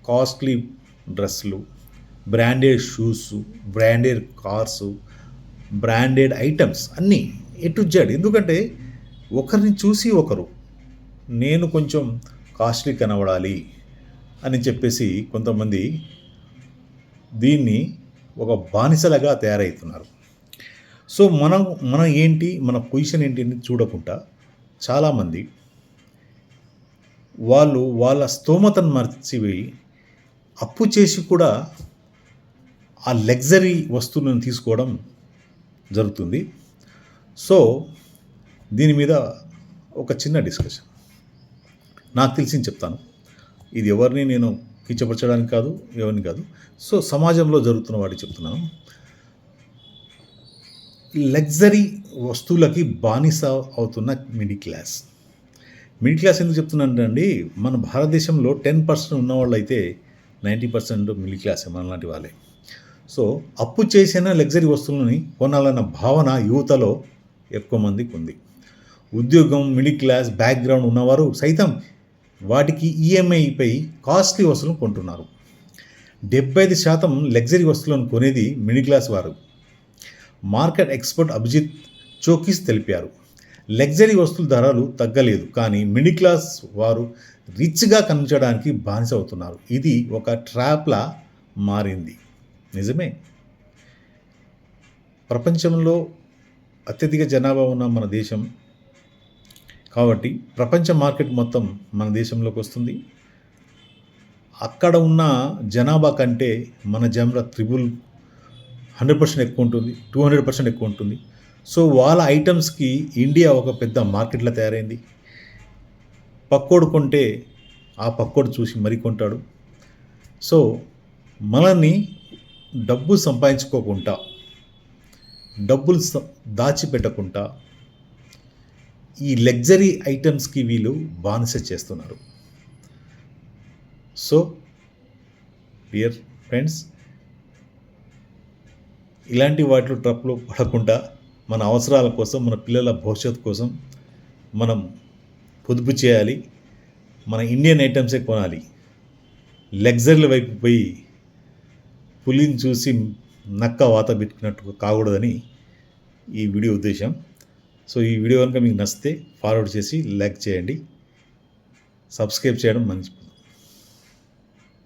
Costly డ్రెస్సులు, branded shoes, branded cars, branded items అన్నీ A to Z. ఎందుకంటే ఒకరిని చూసి ఒకరు నేను కొంచెం కాస్ట్లీ కనబడాలి అని చెప్పేసి కొంతమంది దీన్ని ఒక బానిసలాగా తయారవుతున్నారు. సో మనం ఏంటి, మన పొజిషన్ ఏంటి అని చూడకుండా చాలామంది వాళ్ళు వాళ్ళ స్తోమతను మర్చిపోయి అప్పు చేసి కూడా ఆ లగ్జరీ వస్తువులను తీసుకోవడం జరుగుతుంది. సో దీని మీద ఒక చిన్న డిస్కషన్ నాకు తెలిసింది చెప్తాను. ఇది ఎవరిని నేను కించపరచడానికి కాదు, ఎవరిని కాదు. సో సమాజంలో జరుగుతున్న వాటికి చెప్తున్నాను. లగ్జరీ వస్తువులకి బానిస అవుతున్న మిడిల్ క్లాస్. మిడిల్ క్లాస్ ఎందుకు చెప్తున్నానంటే అండి, మన భారతదేశంలో 10% ఉన్నవాళ్ళు అయితే 90% మిడిల్ క్లాసే, మనలాంటి వాళ్ళే. సో అప్పు చేసిన లగ్జరీ వస్తువులని కొనాలన్న భావన యువతలో ఎక్కువ మందికి ఉంది. ఉద్యోగం, మిడిల్ క్లాస్ బ్యాక్గ్రౌండ్ ఉన్నవారు సైతం వాటికి ఈఎంఐపై కాస్ట్లీ వస్తువులను కొంటున్నారు. 75% లగ్జరీ వస్తువులను కొనేది మిడిల్ క్లాస్ వారు. మార్కెట్ ఎక్స్పర్ట్ అభిజిత్ చోకిస్ తెలిపారు. లగ్జరీ వస్తువుల ధరలు తగ్గలేదు, కానీ మిడిల్ క్లాస్ వారు రిచ్గా కనిపించడానికి బానిస అవుతున్నారు. ఇది ఒక ట్రాప్లా మారింది. నిజమే. ప్రపంచంలో అత్యధిక జనాభా ఉన్న మన దేశం కాబట్టి ప్రపంచ మార్కెట్ మొత్తం మన దేశంలోకి వస్తుంది. అక్కడ ఉన్న జనాభా కంటే మన జనాభా 100% ఎక్కువ ఉంటుంది, 200% ఎక్కువ ఉంటుంది. సో వాళ్ళ ఐటమ్స్కి ఇండియా ఒక పెద్ద మార్కెట్లా తయారైంది. పక్కోడు కొంటే ఆ పక్కోడు చూసి మరీ కొంటాడు. సో మనల్ని డబ్బు సంపాదించుకోకుండా, డబ్బులు దాచిపెట్టకుండా ఈ లగ్జరీ ఐటమ్స్కి వీళ్ళు బానిస చేస్తున్నారు. సో డియర్ ఫ్రెండ్స్, ఇలాంటి వాటిలో ట్రప్లో పడకుండా మన అవసరాల కోసం, మన పిల్లల భవిష్యత్తు కోసం మనం పొదుపు చేయాలి. మన ఇండియన్ ఐటమ్సే కొనాలి. లగ్జరీల వైపు పోయి పులిని చూసి నక్క వాత పెట్టుకున్నట్టు కాకూడదని ఈ వీడియో ఉద్దేశం. సో ఈ వీడియో కనుక మీకు నచ్చితే ఫార్వర్డ్ చేసి లైక్ చేయండి, సబ్స్క్రైబ్ చేయడం